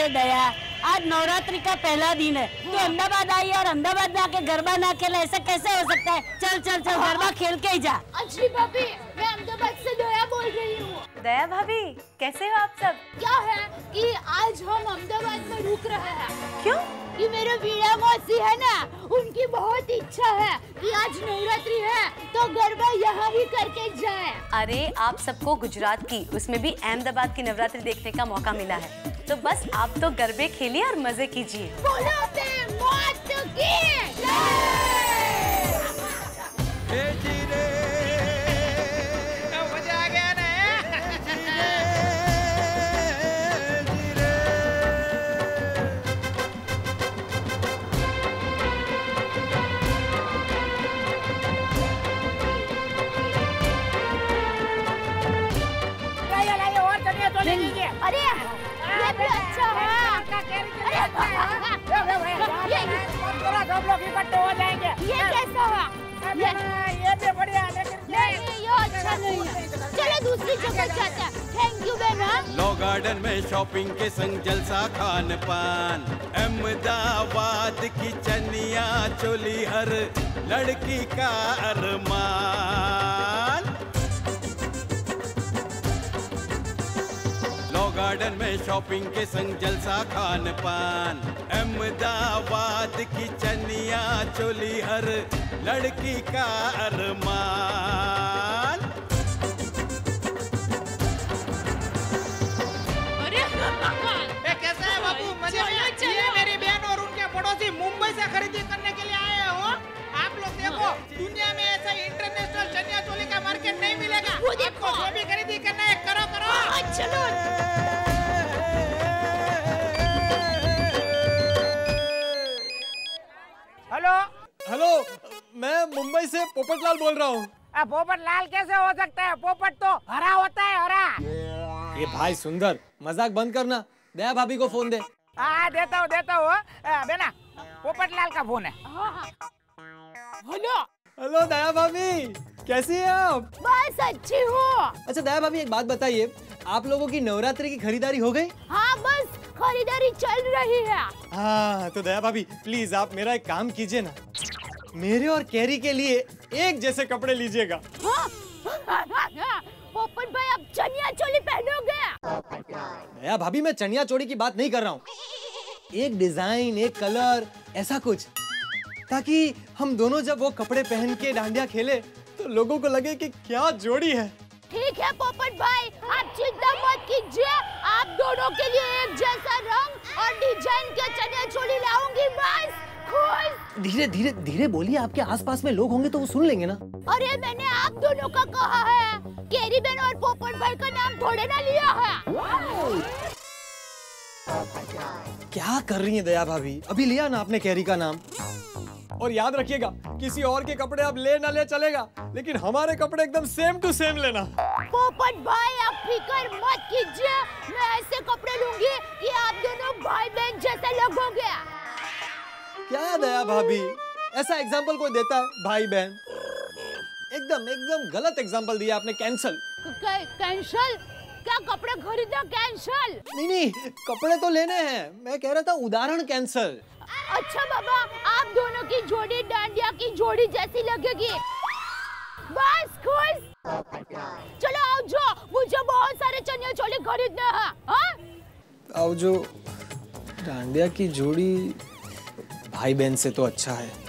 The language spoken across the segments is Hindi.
दया, आज नवरात्रि का पहला दिन है। तू अहमदाबाद आई और अहमदाबाद में आके गरबा ना खेले, ऐसा कैसे हो सकता है? चल चल चल गरबा खेल के ही जा। अच्छी भाभी, मैं अहमदाबाद से दया बोल रही हूँ। दया भाभी, कैसे हो आप सब? क्या है कि आज हम अहमदाबाद में रुक रहे हैं। क्यों? कि मेरे वीणा मौसी है ना, उनकी बहुत इच्छा है कि आज नवरात्रि है तो गरबा यहाँ ही करके जाए। अरे आप सबको गुजरात की, उसमें भी अहमदाबाद की नवरात्रि देखने का मौका मिला है, तो बस आप तो गरबे खेलिए और मजे कीजिए। बोलो मौत की मजा आ गया ना? अरे ये भी अच्छा है। सब लोग इकट्ठे हो जाएंगे। ये कैसा है? ये भी बढ़िया है, लेकिन नहीं, ये अच्छा नहीं है। चलो दूसरी जगह जाते हैं। थैंक यू बहना। लॉ गार्डन में शॉपिंग के संग जलसा खान पान, अहमदाबाद की चनिया चोली हर लड़की का अरमान। लॉ गार्डन में शॉपिंग के संग जलसा खान पान, अहमदाबाद की चनिया चोली हर लड़की का अरमान। कैसा है बाबू? मजे में? ये मेरी बहन और उनके पड़ोसी मुंबई से खरीदी करने के लिए आए हो। आप लोग देखो, दुनिया में ऐसा इंटरनेशनल चनिया चोली का मार्केट नहीं मिलेगा। वो देखो, आपको जो भी खरीदी करना है करो करो। चलो। हेलो हेलो, मैं मुंबई से पोपटलाल बोल रहा हूँ। पोपट लाल कैसे हो सकता है? पोपट तो हरा होता है, हरा। ये भाई सुंदर, मजाक बंद करना। दया भाभी को फोन दे। देता हूँ बेना, पोपट लाल का फोन है। हेलो। हेलो दया भाभी, कैसी हैं आप? बस अच्छी हूँ। अच्छा दया भाभी, एक बात बताइए, आप लोगों की नवरात्रि की खरीदारी हो गई? हाँ, बस खरीदारी चल रही है। हाँ तो दया भाभी प्लीज आप मेरा एक काम कीजिए ना, मेरे और कैरी के लिए एक जैसे कपड़े लीजिएगा। पोपट भाई, अब चनिया चोली पहनोगे? दया भाभी, मैं चनिया चोली की बात नहीं कर रहा हूँ। एक डिजाइन, एक कलर, ऐसा कुछ, ताकि हम दोनों जब वो कपड़े पहन के डांडिया खेले तो लोगों को लगे कि क्या जोड़ी है। ठीक है पोपट भाई, आप चिंता मत कीजिए। आप दोनों के लिए एक जैसा रंग और डिजाइन के चनिया चोली लाऊंगी। बस खुश। धीरे धीरे धीरे बोलिए, आपके आसपास में लोग होंगे तो वो सुन लेंगे ना। अरे मैंने आप दोनों का कहा है, केरी बहन और पोपट भाई का नाम थोड़े ना लिया है। क्या कर रही हैं दया भाभी? अभी लिया ना आपने कैरी का नाम। और याद रखिएगा, किसी और के कपड़े आप ले ना ले चलेगा, लेकिन हमारे कपड़े एकदम सेम टू सेम लेना। पोपट भाई, आप फिक्र मत कीजिए, मैं ऐसे कपड़े लूंगी कि आप दोनों भाई बहन जैसे लगोगे। क्या दया भाभी, ऐसा एग्जाम्पल कोई देता है? भाई बहन, एकदम एकदम गलत एग्जाम्पल दिया आपने। कैंसल। कैंसल? क्या कपड़े खरीदना कैंसल? नहीं, कपड़े तो लेने हैं, मैं कह रहा था उदाहरण कैंसल। अच्छा बाबा, आप दोनों की जोड़ी डांडिया की जोड़ी जैसी लगेगी। बस खुश। चलो आओ जो, मुझे बहुत सारे चनिया चोली खरीदने हैं। हाँ? आओ जो, डांडिया की जोड़ी भाई बहन से तो अच्छा है।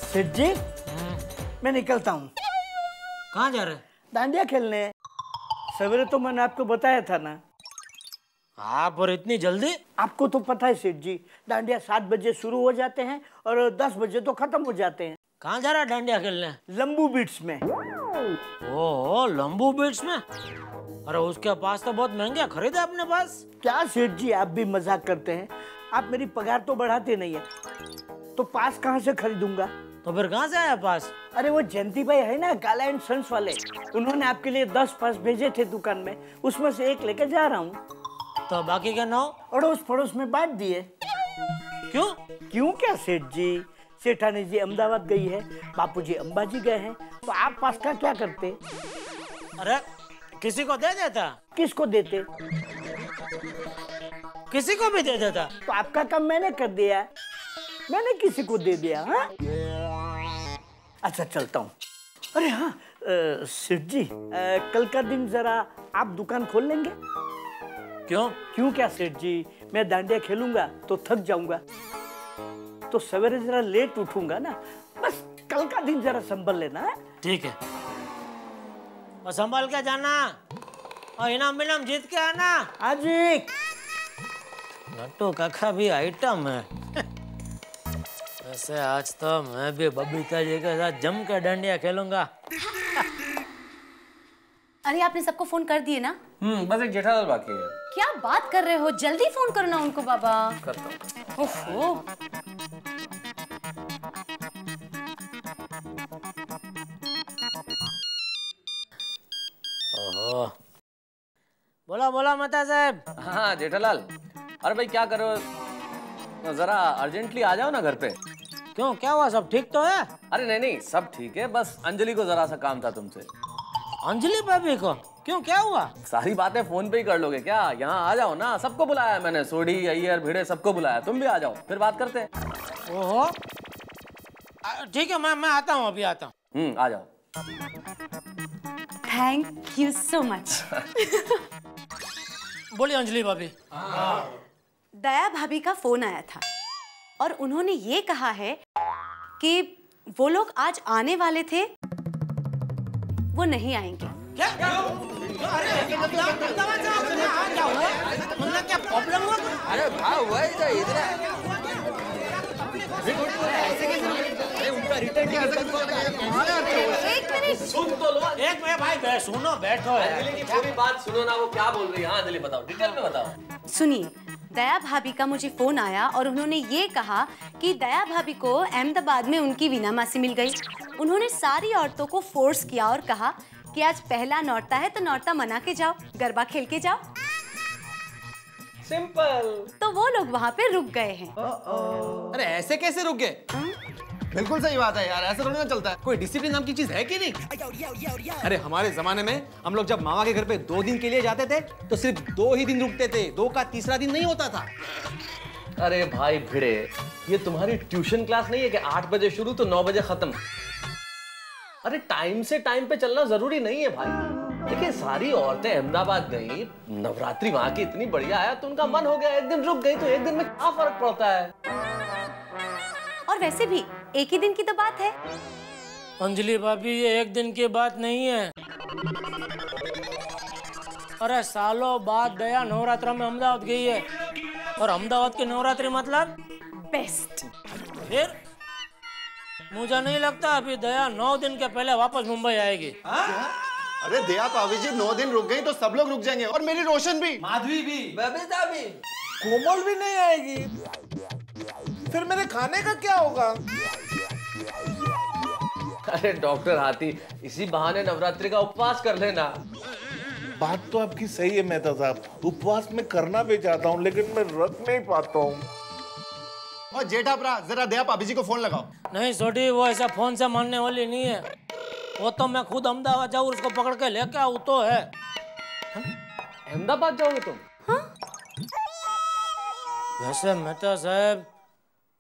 सेठ जी, मैं निकलता हूँ। कहाँ जा रहे? डांडिया खेलने। सवेरे तो मैंने आपको बताया था ना। आप और इतनी जल्दी? आपको तो पता है सेठ जी, डांडिया 7 बजे शुरू हो जाते हैं और 10 बजे तो खत्म हो जाते हैं। कहाँ जा रहा है डांडिया खेलने? लंबू बीट्स में। ओह, लंबू बीट्स में? अरे उसके पास तो बहुत महंगे खरीदे अपने पास। क्या सेठ जी, आप भी मजाक करते हैं। आप मेरी पगार तो बढ़ाते नहीं है। तो पास कहाँ से खरीदूंगा? तो फिर कहाँ से आया पास? अरे वो जयंती भाई है ना, काला एंड सन्स वाले, उन्होंने आपके लिए 10 पास भेजे थे दुकान में, उसमें से एक लेकर जा रहा हूँ। तो बाकी के 9 अड़ोस पड़ोस में बांट दिए। क्यों? क्यों क्या सेठ जी? सेठानी जी अहमदाबाद गई है, बापूजी अंबाजी गए हैं, तो आप पास का क्या करते? अरे किसी को दे देता। किसको देते? किसी को भी दे देता। तो आपका काम मैंने कर दिया, मैंने किसी को दे दिया। हाँ अच्छा चलता हूँ। अरे हाँ सेठ जी, कल का दिन जरा आप दुकान खोल लेंगे? क्यों? क्यों क्या सेठ जी, मैं डांडिया खेलूंगा तो थक जाऊंगा, तो सवेरे जरा लेट उठूंगा ना, बस कल का दिन जरा संभल लेना। ठीक है, और संभाल के जाना और इनाम विनाम जीत के आना। हाजी। नट्टू काका भी आइटम है। वैसे आज तो मैं भी बबीता जी के साथ जम कर डांडिया खेलूंगा। अरे आपने सबको फोन कर दिए ना? बस एक जेठालाल बाकी है। क्या बात कर रहे हो, जल्दी फोन करो ना उनको बाबा। करता हूँ। ओहो। ओहो, बोला बोला मेहता साहब। हाँ जेठालाल, अरे भाई क्या करो, जरा अर्जेंटली आ जाओ ना घर पे। क्यों, क्या हुआ, सब ठीक तो है? अरे नहीं नहीं सब ठीक है, बस अंजलि को जरा सा काम था तुमसे। अंजलि भाभी को? क्यों, क्या हुआ? सारी बातें फोन पे ही कर लोगे क्या? यहाँ आ जाओ ना, सबको बुलाया मैंने, सोडी अय्यर भिड़े सबको बुलाया, तुम भी आ जाओ फिर बात करते हैं। ओहो ठीक है, मैं आता हूँ, अभी आता हूँ। आ जाओ। Thank you so much. बोलिए अंजलि भाभी। दया भाभी का फोन आया था और उन्होंने ये कहा है कि वो लोग आज आने वाले थे, वो नहीं आएंगे। क्या? क्या प्रॉब्लम हुआ? अरे भाई वही इधर एक मिनट सुन तो लो। एक मिनट भाई, सुनो, बैठो। अंजलि की पूरी बात सुनो ना, वो क्या बोल रही है। हाँ अंजलि बताओ, डिटेल में बताओ। सुनिए, दया भाभी का मुझे फोन आया और उन्होंने ये कहा कि दया भाभी को अहमदाबाद में उनकी वीना मासी मिल गई। उन्होंने सारी औरतों को फोर्स किया और कहा कि आज पहला नौरता है तो नौरता मना के जाओ, गरबा खेल के जाओ। सिंपल। तो वो लोग वहाँ पे रुक गए हैं। अरे ऐसे कैसे रुक गए? बिल्कुल सही बात है यार, ऐसा थोड़ी ना चलता है। कोई डिसिप्लिन नाम की चीज है कि नहीं? अरे हमारे जमाने में हम लोग जब मामा के घर पे 2 दिन के लिए जाते थे तो सिर्फ 2 ही दिन रुकते थे, 2 का तीसरा दिन नहीं होता था। अरे भाई भिड़े, ये तुम्हारी ट्यूशन क्लास नहीं है कि 8 बजे शुरू तो 9 बजे खत्म। अरे टाइम से टाइम पे चलना जरूरी नहीं है भाई। देखिए सारी औरतें अहमदाबाद गई, नवरात्रि वहां की इतनी बढ़िया है तो उनका मन हो गया, एक दिन रुक गई तो एक दिन में क्या फर्क पड़ता है। और वैसे भी एक ही दिन की तो बात है। अंजलि भाभी ये एक दिन की बात नहीं है। अरे सालों बाद दया नवरात्रा में अहमदाबाद गई है, और अहमदाबाद की नवरात्रि मतलब बेस्ट। फिर मुझे नहीं लगता अभी दया 9 दिन के पहले वापस मुंबई आएगी। अरे दया भाभी जी 9 दिन रुक गई तो सब लोग रुक जाएंगे, और मेरी रोशन भी, माधवी भी, बबीता भी, कोमल भी नहीं आएगी। फिर मेरे खाने का क्या होगा? अरे डॉक्टर हाथी, इसी बहाने नवरात्रि का उपवास कर लेना। बात तो आपकी सही है मेहता साहब, उपवास में करना भी चाहता हूँ लेकिन मैं रख नहीं पाता हूँ। और जेठा भरा जरा दया भाभी जी को फोन लगाओ। नहीं सोडी, वो ऐसा फोन से मानने वाली नहीं है। वो तो मैं खुद अहमदाबाद जाऊँ, उसको पकड़ के लेके आऊँ तो है। अहमदाबाद जाओगे तुम? वैसे मेहता साहब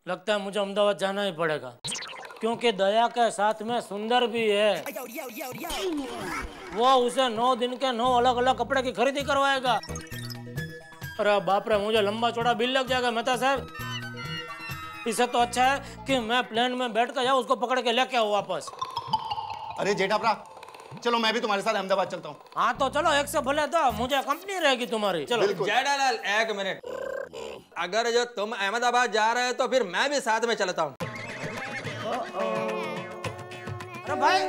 लगता है मुझे अहमदाबाद जाना ही पड़ेगा, क्योंकि दया के साथ में सुंदर भी है। वो उसे 9 दिन के 9 अलग अलग कपड़े की खरीदी करवाएगा। अरे बाप रे, मुझे लंबा चौड़ा बिल लग जाएगा मेहता साहब। इससे तो अच्छा है कि मैं प्लेन में बैठ कर जाऊँ, उसको पकड़ के लेके आऊँ वापस। अरे जेठा भरा चलो मैं भी तुम्हारे साथ अहमदाबाद चलता हूँ। हाँ तो चलो, एक से भले तो मुझे कंपनी रहेगी तुम्हारी। चलो जेठालाल एक मिनट, अगर जो तुम अहमदाबाद जा रहे हो तो फिर मैं भी साथ में चलता हूँ। अरे भाई,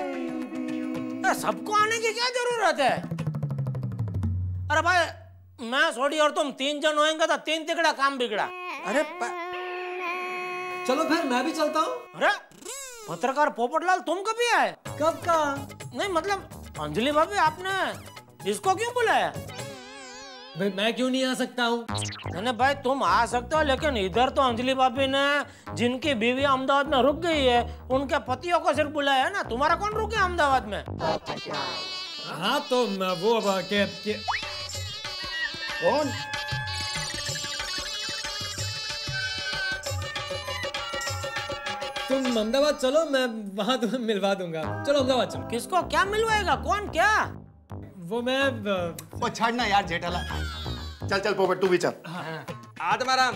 सबको आने की क्या जरूरत है? अरे भाई, मैं सोडी और तुम 3 जन होएंगे तो 3 तिकड़ा काम बिगड़ा। अरे चलो फिर मैं भी चलता हूँ। अरे पत्रकार पोपटलाल तुम कभी आए? कब का? नहीं मतलब अंजलि भाभी आपने इसको क्यों बुलाया? भाई मैं क्यों नहीं आ सकता हूँ? नहीं भाई तुम आ सकते हो, लेकिन इधर तो अंजलि भाभी ने जिनकी बीवी अहमदाबाद में रुक गई है उनके पतियों को सिर्फ बुलाया है ना। तुम्हारा कौन रुके अहमदाबाद में? हाँ तो वो कौन? तुम अहमदाबाद चलो, मैं वहाँ तुम्हें मिलवा दूंगा। चलो अहमदाबाद चलो। किसको क्या मिलवाएगा? कौन क्या? वो मैं वो छोड़ना यार जेठाला। चल चल पोपट तू भी चल। आत्माराम,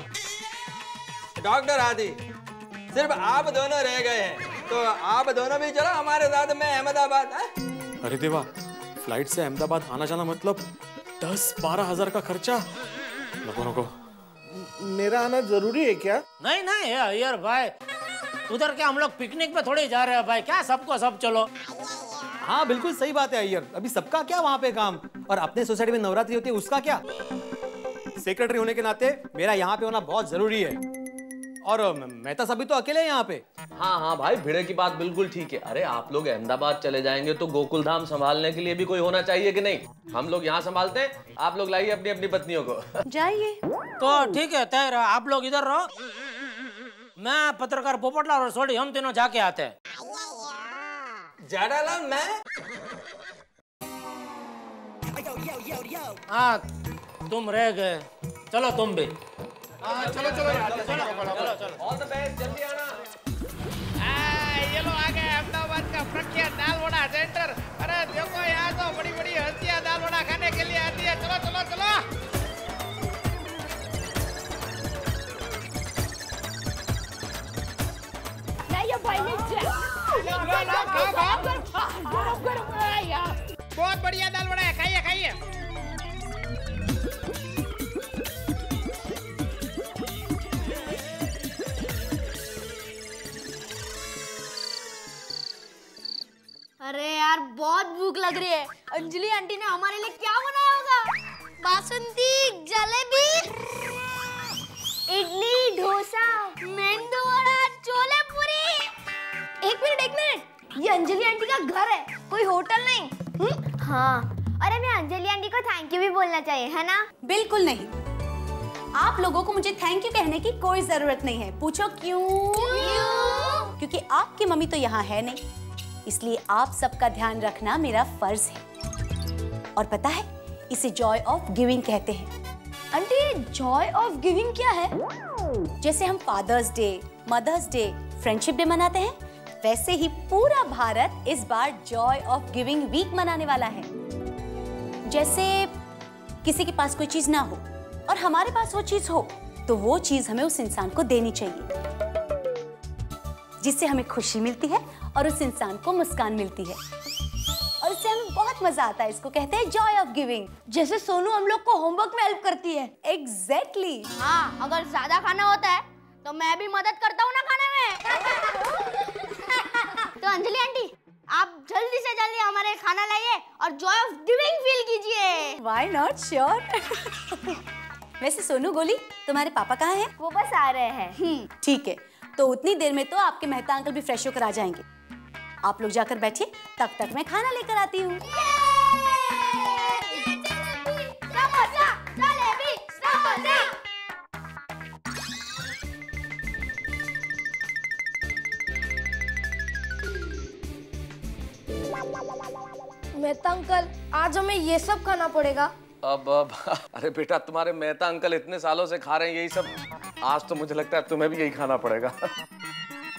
डॉक्टर आदि, सिर्फ आप दोनों रह गए हैं, तो आप दोनों भी चलो हमारे साथ में अहमदाबाद। अरे देवा, फ्लाइट से अहमदाबाद आना जाना मतलब 10-12 हजार का खर्चा। नको मेरा आना जरूरी है क्या? नहीं नहीं यार भाई, उधर क्या हम लोग पिकनिक पे थोड़ी जा रहे हैं भाई, क्या सबको सब चलो। हाँ बिल्कुल सही बात है अय्यर, अभी सबका क्या वहाँ पे काम, और अपने सोसाइटी में नवरात्रि होती है उसका क्या। सेक्रेटरी होने के नाते मेरा यहाँ पे होना बहुत जरूरी है, और मेहता साहब भी तो अकेले हैं यहाँ पे। हाँ भाई, भिड़े की बात बिल्कुल ठीक है। अरे आप लोग अहमदाबाद चले जाएंगे तो गोकुल धाम संभालने के लिए भी कोई होना चाहिए कि नहीं? हम लोग यहाँ संभालते हैं, आप लोग लाइए अपनी अपनी पत्नियों को। जाइए। तो ठीक है, तय रहो, आप लोग इधर रहो, मैं पत्रकार पोपटलाल और सोडी हम तीनों जाके आते हैं। जेठालाल मैं? हाँ तुम रह गए, चलो तुम भी। चलो चलो चलो। ऑल द बेस्ट, जल्दी आना। ये लो आ गए अहमदाबाद का प्रख्यात दाल वड़ा सेंटर। अरे देखो यहाँ तो बड़ी बड़ी हस्तियाँ दाल वड़ा खाने के लिए आती है। चलो चलो चलो। बहुत बढ़िया दाल वड़ा है, खाइए खाइए। अरे यार बहुत भूख लग रही है। अंजलि आंटी ने हमारे लिए क्या बनाया होगा? बासुंदी, जलेबी, इडली, डोसा, मेंदू वड़ा, छोले पूरी। एक मिनट, ये अंजलि आंटी का घर है, कोई होटल नहीं। हाँ, और हमें अंजलि आंटी को थैंक यू भी बोलना चाहिए, है ना? बिल्कुल नहीं, आप लोगों को मुझे थैंक यू कहने की कोई जरूरत नहीं है। पूछो क्यों? क्योंकि आपकी मम्मी तो यहाँ है नहीं, इसलिए आप सबका ध्यान रखना मेरा फर्ज है। और पता है, इसे जॉय ऑफ गिविंग कहते हैं। आंटी, जॉय ऑफ गिविंग क्या है? जैसे हम Father's Day, Mother's Day, Friendship Day मनाते हैं, वैसे ही पूरा भारत इस बार जॉय ऑफ गिविंग वीक मनाने वाला है। जैसे किसी के पास कोई चीज ना हो और हमारे पास वो चीज हो, तो वो चीज हमें उस इंसान को देनी चाहिए, जिससे हमें खुशी मिलती है और उस इंसान को मुस्कान मिलती है, और इससे हमें बहुत मजा आता है। इसको कहते हैं जॉय ऑफ गिविंग। जैसे सोनू हम लोग को होमवर्क में हेल्प करती है। एग्जैक्टली। हाँ, अगर ज्यादा खाना होता है तो मैं भी मदद करता हूँ ना खाने में। तो अंजलि आंटी, आप जल्दी से जल्दी हमारे खाना लाइए और जॉय ऑफ गिविंग फील कीजिए। Why not, sure. वैसे सोनू गोली, तुम्हारे पापा कहाँ हैं? वो बस आ रहे हैं। ठीक है, तो उतनी देर में तो आपके मेहता अंकल भी फ्रेश होकर आ जाएंगे। आप लोग जाकर बैठिए, तब तक मैं खाना लेकर आती हूँ। मेहता अंकल, आज हमें ये सब खाना पड़ेगा। अब अरे बेटा, तुम्हारे मेहता अंकल इतने सालों से खा रहे हैं यही सब, आज तो मुझे लगता है तुम्हें भी यही खाना पड़ेगा।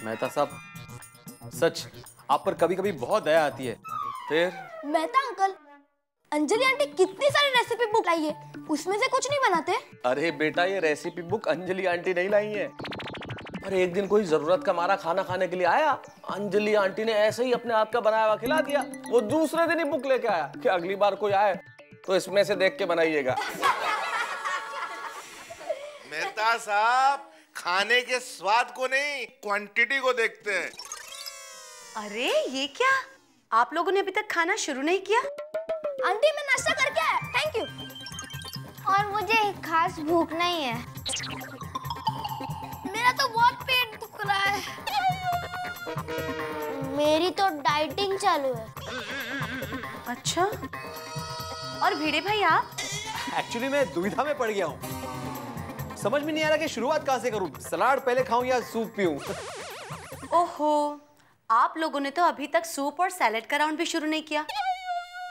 मेहता साहब, सच आप पर कभी कभी बहुत दया आती है। फिर मेहता अंकल, अंजलि आंटी कितनी सारी रेसिपी बुक लाई है, उसमें से कुछ नहीं बनाते? अरे बेटा, ये रेसिपी बुक अंजलि आंटी नहीं लाई है। अरे एक दिन कोई जरूरत का मारा खाना खाने के लिए आया, अंजलि आंटी ने ऐसे ही अपने हाथ का बनाया हुआ खिला दिया। वो दूसरे दिन ही बुक लेके आया कि अगली बार कोई आए तो इसमें से देख के बनाइएगा। मेहता साहब, खाने के स्वाद को नहीं, क्वांटिटी को देखते हैं। अरे ये क्या, आप लोगों ने अभी तक खाना शुरू नहीं किया? आंटी, मैं नाश्ता करके आया, थैंक यू। और मुझे खास भूख नहीं है। मेरा तो बहुत पेट दुख रहा है। मेरी तो डाइटिंग चालू है। अच्छा, और भिड़े भाई आप? एक्चुअली मैं दुविधा में पड़ गया हूँ, समझ में नहीं आ रहा कि शुरुआत कहाँ से करूँ, सलाद पहले खाऊं या सूप पीऊं। ओहो, आप लोगों ने तो अभी तक सूप और सैलेड का राउंड भी शुरू नहीं किया,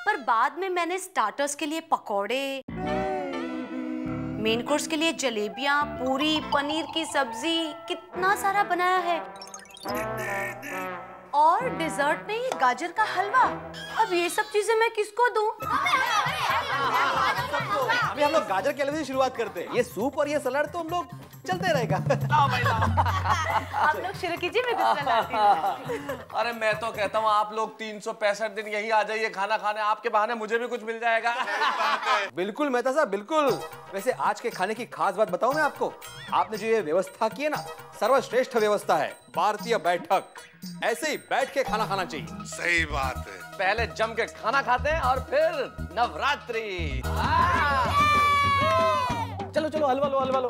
पर बाद में मैंने स्टार्टर्स के लिए पकौड़े, मेन कोर्स के लिए जलेबियां, पूरी, पनीर की सब्जी, कितना सारा बनाया है, और डिजर्ट में ये गाजर का हलवा। अब ये सब चीजें मैं किसको दूं? अभी हम लोग गाजर के हलवे से शुरुआत करते हैं, ये सूप और ये सलाद तो हम लोग चलते रहेगा। आप लोग शुरू कीजिए, मैं कुछ बनाती हूं। अरे मैं तो कहता हूँ आप लोग 365 दिन यहीं आ जाइए खाना खाने, आपके बहाने मुझे भी कुछ मिल जाएगा। बिल्कुल मेहता साहब, बिल्कुल। वैसे आज के खाने की खास बात बताऊं मैं आपको, आपने जो ये व्यवस्था की है ना, सर्वश्रेष्ठ व्यवस्था है, भारतीय बैठक। ऐसे ही बैठ के खाना खाना चाहिए। सही बात है। पहले जम के खाना खाते हैं और फिर नवरात्रि। चलो चलो, हलवा लो, हलवा लो।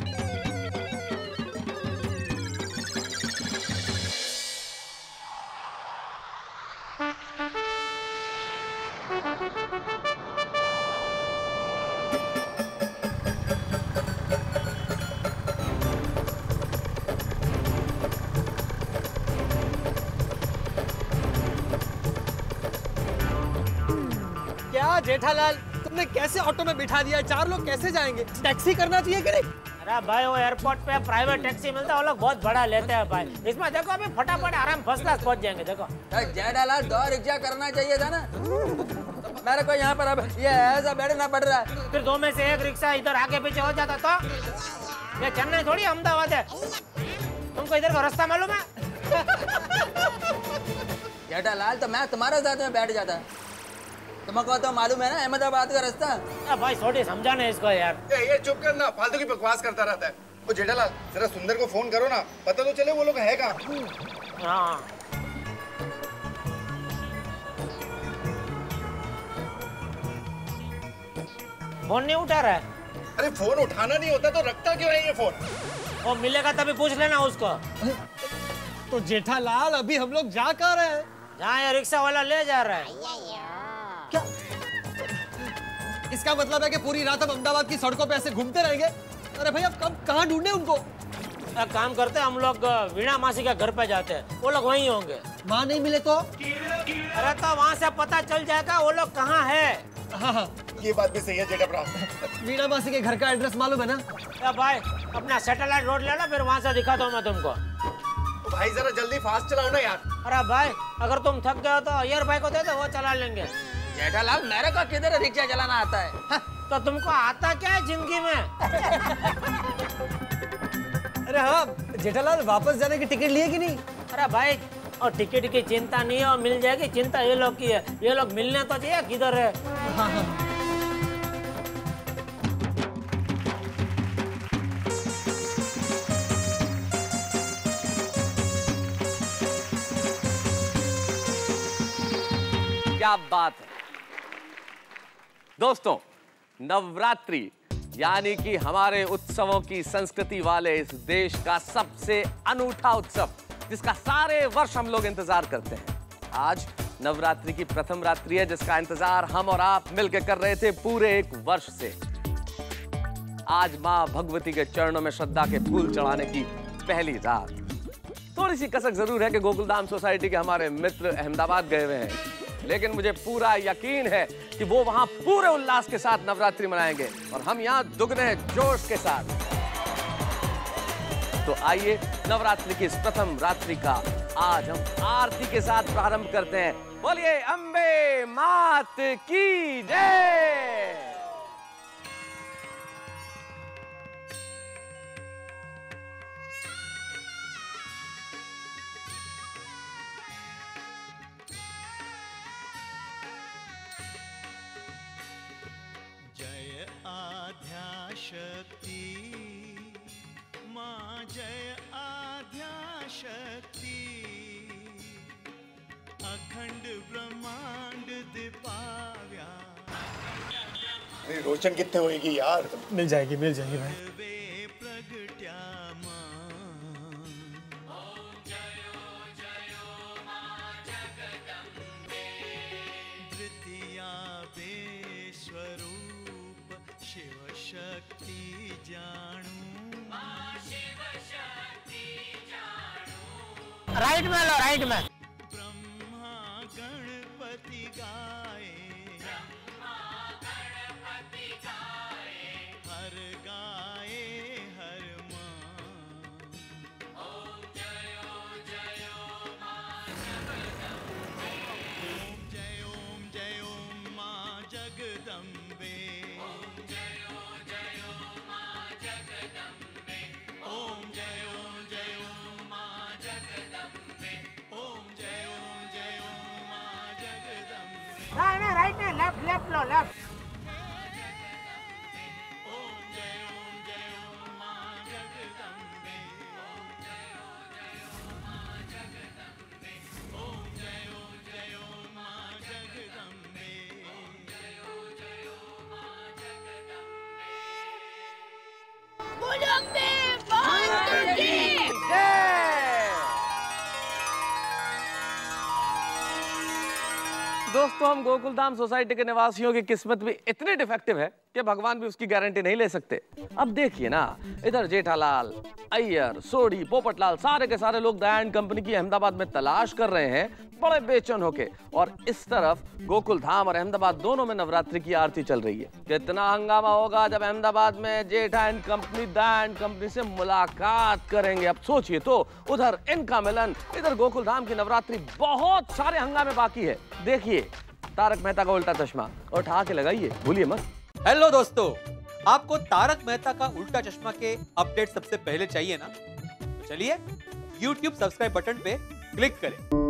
क्या जेठालाल, तुमने कैसे ऑटो में बिठा दिया? 4 लोग कैसे जाएंगे? टैक्सी करना चाहिए कि नहीं? अरे भाई वो एयरपोर्ट पे प्राइवेट टैक्सी मिलता है, वो लोग बहुत बड़ा लेते हैं भाई। इसमें देखो अभी फटाफट आराम फर्स्ट क्लास पहुंच जाएंगे। देखो जेठालाल 2 रिक्शा करना चाहिए था ना, मेरे को यहाँ पर अब ये ऐसा बैठना पड़ रहा है। फिर 2 में से 1 रिक्शा इधर आगे पीछे हो जाता तो। ये चेन्नई थोड़ी अहमदाबाद है, तुमको इधर का रास्ता मालूम है? जेठालाल तो मैं तुम्हारे साथ में बैठ जाता, तुमको तो मालूम है ना अहमदाबाद का रास्ता। भाई थोड़ी समझाने इसको यार। ये चुप करना, फालतू की बकवास करता रहता है। वो जेठालाल जरा सुंदर को फोन करो ना, पता तो चले वो लोग है कहाँ। हाँ फोन नहीं उठा रहा है। अरे फोन उठाना नहीं होता तो रखता क्यों है ये फोन? वो मिलेगा तभी पूछ लेना उसको। तो जेठालाल अभी हम लोग जा कहाँ रहे हैं? जहाँ ये रिक्शा वाला ले जा रहा है। क्या इसका मतलब है कि पूरी रात हम अहमदाबाद की सड़कों पे ऐसे घूमते रहेंगे? अरे भाई अब कब कहाँ ढूंढने उनको? एक काम करते हैं, हम लोग वीणा मासी के घर पे जाते हैं, वो लोग वहीं होंगे। माँ नहीं मिले तो? अरे तो वहाँ से पता चल जाएगा वो लोग कहाँ है। हाँ, ये बात भी सही है जेठा। वीणा मासी के घर का एड्रेस मालूम है ना? भाई अपना सैटेलाइट रोड ले लो, फिर वहाँ से दिखा दो मैं तुमको। भाई जरा जल्दी फास्ट चलाओ ना यार। अरे भाई अगर तुम थक गए तो अय्यर भाई को दे दो, वो चला लेंगे। जेठालाल मेरे को किधर रिक्शा चलाना आता है? तो तुमको आता क्या है जिंदगी में? अरे हाँ जेठालाल, वापस जाने की टिकट लिए कि नहीं? अरे भाई और टिकट की चिंता नहीं है, और मिल जाएगी। चिंता ये लोग की है, ये लोग मिलने तो चाहिए, किधर है? हाँ हाँ। क्या बात है दोस्तों, नवरात्रि यानी कि हमारे उत्सवों की संस्कृति वाले इस देश का सबसे अनूठा उत्सव, जिसका सारे वर्ष हम लोग इंतजार करते हैं। आज नवरात्रि की प्रथम रात्रि है, जिसका इंतजार हम और आप मिलकर कर रहे थे पूरे 1 वर्ष से। आज मां भगवती के चरणों में श्रद्धा के फूल चढ़ाने की पहली रात। थोड़ी सी कसक जरूर है कि गोकुलधाम सोसाइटी के हमारे मित्र अहमदाबाद गए हुए हैं, लेकिन मुझे पूरा यकीन है कि वो वहां पूरे उल्लास के साथ नवरात्रि मनाएंगे और हम यहां दुगने जोश के साथ। तो आइए नवरात्रि की इस प्रथम रात्रि का आज हम आरती के साथ प्रारंभ करते हैं। बोलिए अंबे मात की जय। जय आद्याशक्ति माँ, जय आद्याशक्ति, अखंड ब्रह्मांड दिपाव्या। रोशन कितने होएगी यार? मिल जाएगी भाई। प्रगट्या माँ, शिव शक्ति जानू, माँ शिव शक्ति जानू। राइट में लो, राइट में। ब्रह्मा गणपति गाए, ब्रह्मा गणपति गाए, हर गाए हर माँ। ओम जयो जयो माँ जगदम्बे, ओम जयो माँ जगदम्बे, ओम जयो माँ जगदम्बे, ओम जयो माँ जगदम्बे, ओम जयो माँ जगदम्बे। नहीं, राइट में, लेफ्ट लेफ्ट लो, लेफ्ट। ओम जयो माँ जगदम्बे, ओम जयो माँ जगदम्बे, ओम जयो माँ जगदम्बे, ओम जयो माँ जगदम्बे। बोलो अम्बे माता की। दोस्तों, हम गोकुल धाम सोसाइटी के निवासियों की किस्मत भी इतनी डिफेक्टिव है कि भगवान भी उसकी गारंटी नहीं ले सकते। अब देखिए ना, इधर जेठालाल, अय्यर, सोढ़ी, पोपटलाल, सारे के सारे लोग दया एंड कंपनी की अहमदाबाद में तलाश कर रहे हैं बड़े बेचैन होके, और इस तरफ गोकुल धाम और अहमदाबाद दोनों में नवरात्रि की आरती चल रही है। कितना हंगामा होगा जब अहमदाबाद में Jetha and company Daya and company से मुलाकात करेंगे। अब सोचिए तो, उधर इनका मिलन, इधर गोकुल धाम की नवरात्रि, बहुत सारे हंगामे बाकी है। देखिए तारक मेहता का उल्टा चश्मा और उठा के लगाइए, भूलिए मत। हेलो दोस्तों, आपको तारक मेहता का उल्टा चश्मा के अपडेट सबसे पहले चाहिए ना? तो चलिए YouTube सब्सक्राइब बटन पे क्लिक करें।